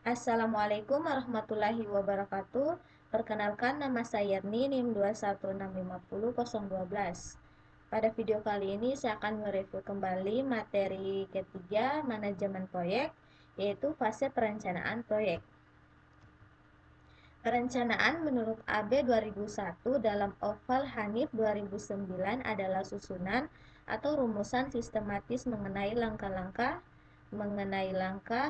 Assalamualaikum warahmatullahi wabarakatuh. Perkenalkan, nama saya Yerni, NIM 21650.012. Pada video kali ini saya akan mereview kembali materi ketiga manajemen proyek, yaitu fase perencanaan proyek. Perencanaan menurut AB 2001 dalam Oval Hanif 2009 adalah susunan atau rumusan sistematis mengenai langkah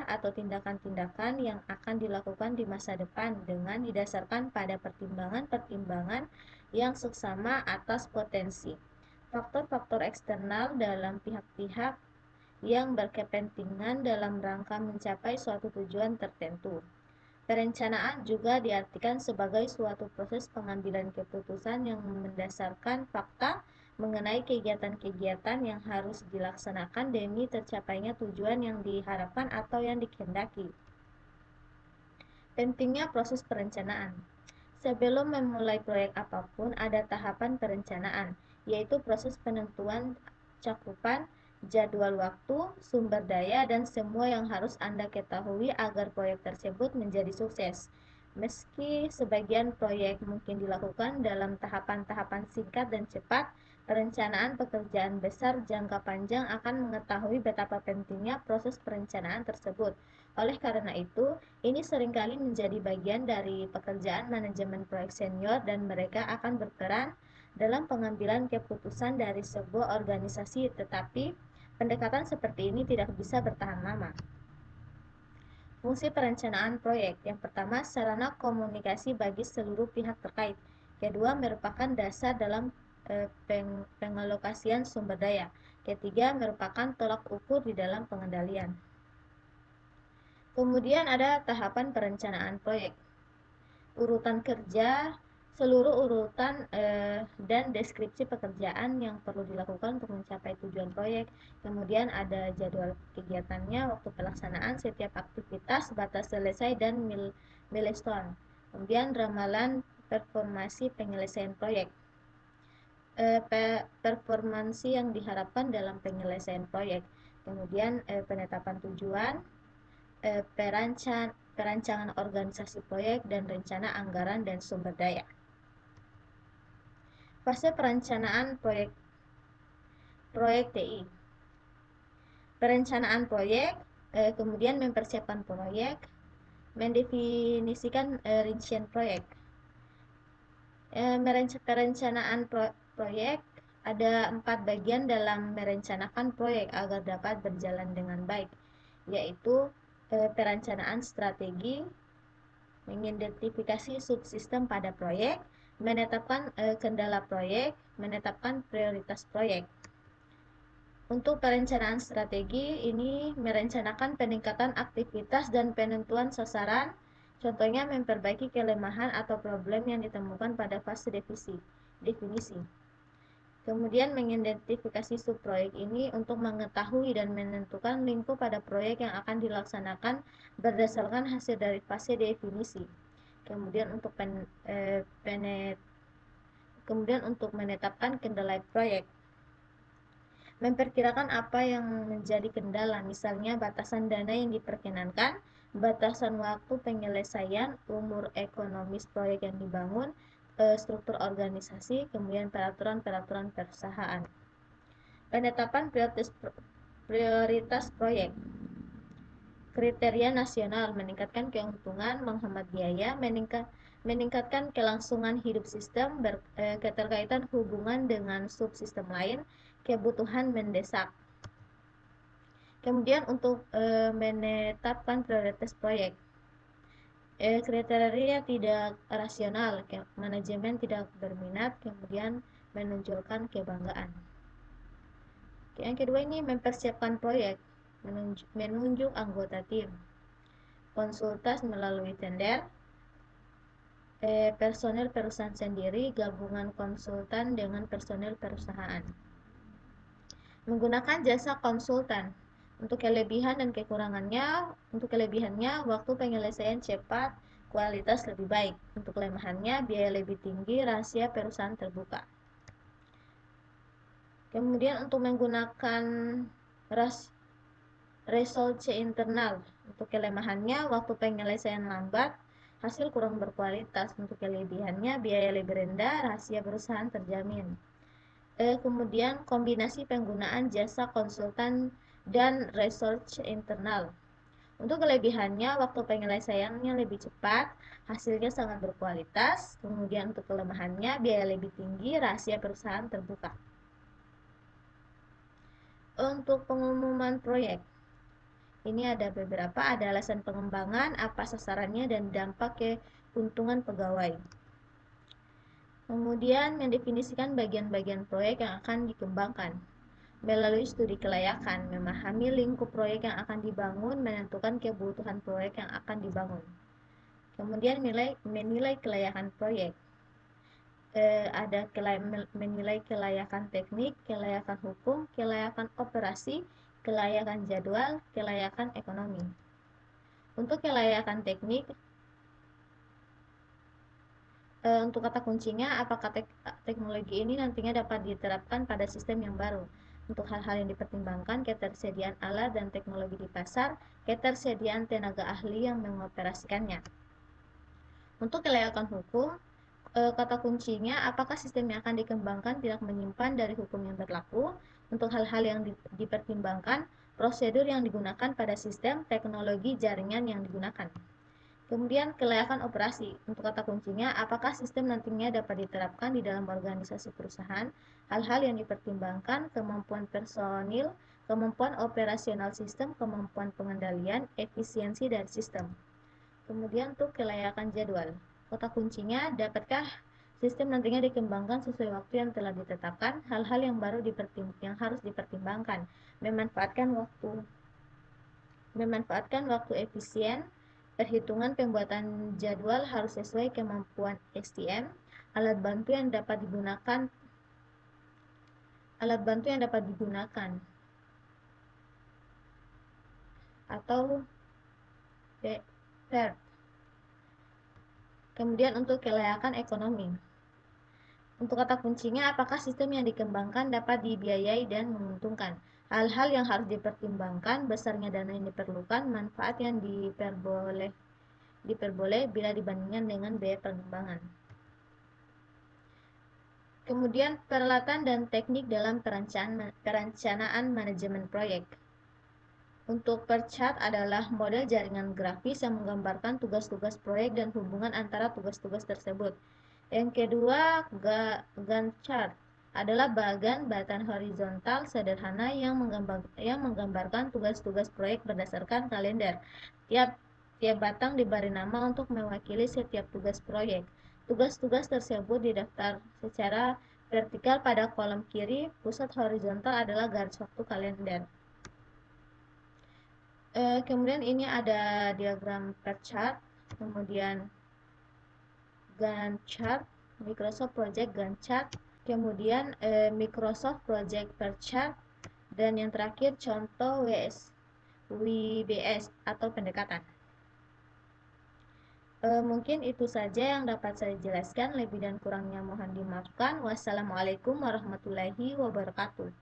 atau tindakan-tindakan yang akan dilakukan di masa depan dengan didasarkan pada pertimbangan-pertimbangan yang seksama atas potensi, faktor-faktor eksternal dalam pihak-pihak yang berkepentingan dalam rangka mencapai suatu tujuan tertentu. Perencanaan juga diartikan sebagai suatu proses pengambilan keputusan yang mendasarkan fakta mengenai kegiatan-kegiatan yang harus dilaksanakan demi tercapainya tujuan yang diharapkan atau yang dikehendaki. Pentingnya proses perencanaan. Sebelum memulai proyek apapun, ada tahapan perencanaan, yaitu proses penentuan cakupan, jadwal waktu, sumber daya, dan semua yang harus Anda ketahui agar proyek tersebut menjadi sukses. Meski sebagian proyek mungkin dilakukan dalam tahapan-tahapan singkat dan cepat, perencanaan pekerjaan besar jangka panjang akan mengetahui betapa pentingnya proses perencanaan tersebut. Oleh karena itu, ini seringkali menjadi bagian dari pekerjaan manajemen proyek senior dan mereka akan berperan dalam pengambilan keputusan dari sebuah organisasi, tetapi pendekatan seperti ini tidak bisa bertahan lama. Fungsi perencanaan proyek. Yang pertama, sarana komunikasi bagi seluruh pihak terkait. Kedua, merupakan dasar dalam pengalokasian sumber daya. Ketiga, merupakan tolak ukur di dalam pengendalian. Kemudian ada tahapan perencanaan proyek. Urutan kerja, seluruh urutan dan deskripsi pekerjaan yang perlu dilakukan untuk mencapai tujuan proyek. Kemudian ada jadwal kegiatannya, waktu pelaksanaan setiap aktivitas, batas selesai, dan milestone. Kemudian ramalan performansi penyelesaian proyek. Performansi yang diharapkan dalam penyelesaian proyek. Kemudian penetapan tujuan, perancangan organisasi proyek, dan rencana anggaran dan sumber daya. Fase perencanaan proyek TI. Perencanaan proyek, kemudian mempersiapkan proyek, mendefinisikan rincian proyek. Perencanaan proyek ada 4 bagian dalam merencanakan proyek agar dapat berjalan dengan baik, yaitu perencanaan strategi, mengidentifikasi subsistem pada proyek, menetapkan kendala proyek, menetapkan prioritas proyek. Untuk perencanaan strategi ini merencanakan peningkatan aktivitas dan penentuan sasaran, contohnya memperbaiki kelemahan atau problem yang ditemukan pada fase definisi. Kemudian mengidentifikasi subproyek ini untuk mengetahui dan menentukan lingkup pada proyek yang akan dilaksanakan berdasarkan hasil dari fase definisi. Kemudian untuk menetapkan kendala proyek. Memperkirakan apa yang menjadi kendala, misalnya batasan dana yang diperkenankan, batasan waktu penyelesaian, umur ekonomis proyek yang dibangun, struktur organisasi, kemudian peraturan-peraturan perusahaan. Penetapan prioritas proyek. Kriteria nasional, meningkatkan keuntungan, menghemat biaya, meningkatkan kelangsungan hidup sistem, keterkaitan hubungan dengan subsistem lain, kebutuhan mendesak. Kemudian untuk menetapkan prioritas proyek. Kriteria tidak rasional, manajemen tidak berminat, kemudian menunjukkan kebanggaan. Yang kedua ini mempersiapkan proyek, menunjuk anggota tim, konsultas melalui tender, personel perusahaan sendiri, gabungan konsultan dengan personel perusahaan. Menggunakan jasa konsultan. Untuk kelebihan dan kekurangannya, untuk kelebihannya waktu penyelesaian cepat, kualitas lebih baik. Untuk kelemahannya biaya lebih tinggi, rahasia perusahaan terbuka. Kemudian untuk menggunakan resolusi internal, Untuk kelemahannya, waktu penyelesaian lambat, hasil kurang berkualitas. Untuk kelebihannya, biaya lebih rendah, rahasia perusahaan terjamin. Kemudian kombinasi penggunaan jasa konsultan dan research internal. Untuk kelebihannya, waktu penyelesaiannya lebih cepat, hasilnya sangat berkualitas. Kemudian untuk kelemahannya, biaya lebih tinggi, rahasia perusahaan terbuka. Untuk pengumuman proyek, ini ada beberapa, ada alasan pengembangan, apa sasarannya, dan dampak keuntungan pegawai. Kemudian mendefinisikan bagian-bagian proyek yang akan dikembangkan. Melalui studi kelayakan, memahami lingkup proyek yang akan dibangun, menentukan kebutuhan proyek yang akan dibangun. Kemudian menilai kelayakan proyek. Ada menilai kelayakan teknik, kelayakan hukum, kelayakan operasi, kelayakan jadwal, kelayakan ekonomi. Untuk kelayakan teknik, untuk kata kuncinya, apakah teknologi ini nantinya dapat diterapkan pada sistem yang baru. Untuk hal-hal yang dipertimbangkan, ketersediaan alat dan teknologi di pasar, ketersediaan tenaga ahli yang mengoperasikannya. Untuk kelayakan hukum, kata kuncinya, apakah sistem yang akan dikembangkan tidak menyimpan dari hukum yang berlaku. Untuk hal-hal yang dipertimbangkan, prosedur yang digunakan pada sistem, teknologi jaringan yang digunakan. Kemudian kelayakan operasi. Untuk kata kuncinya, apakah sistem nantinya dapat diterapkan di dalam organisasi perusahaan. Hal-hal yang dipertimbangkan, kemampuan personil, kemampuan operasional sistem, kemampuan pengendalian, efisiensi dari sistem. Kemudian untuk kelayakan jadwal. Kata kuncinya, dapatkah sistem nantinya dikembangkan sesuai waktu yang telah ditetapkan. Hal-hal yang baru yang harus dipertimbangkan, memanfaatkan waktu efisien, perhitungan pembuatan jadwal harus sesuai kemampuan STM, alat bantu yang dapat digunakan atau PERT. Kemudian untuk kelayakan ekonomi. Untuk kata kuncinya, apakah sistem yang dikembangkan dapat dibiayai dan menguntungkan. Hal-hal yang harus dipertimbangkan, besarnya dana yang diperlukan, manfaat yang diperboleh bila dibandingkan dengan biaya pengembangan. Kemudian peralatan dan teknik dalam perencanaan manajemen proyek. Untuk PERCHART adalah model jaringan grafis yang menggambarkan tugas-tugas proyek dan hubungan antara tugas-tugas tersebut. Yang kedua, Gantt chart adalah bagan batan horizontal sederhana yang menggambarkan tugas-tugas proyek berdasarkan kalender. Tiap batang diberi nama untuk mewakili setiap tugas proyek. Tugas-tugas tersebut didaftar secara vertikal pada kolom kiri, pusat horizontal adalah garis waktu kalender. Kemudian ini ada diagram PERCHART, kemudian Gantt chart, Microsoft Project Gantt chart, kemudian Microsoft Project PERCHART, dan yang terakhir contoh WBS atau pendekatan. Mungkin itu saja yang dapat saya jelaskan, lebih dan kurangnya mohon dimaafkan. Wassalamualaikum warahmatullahi wabarakatuh.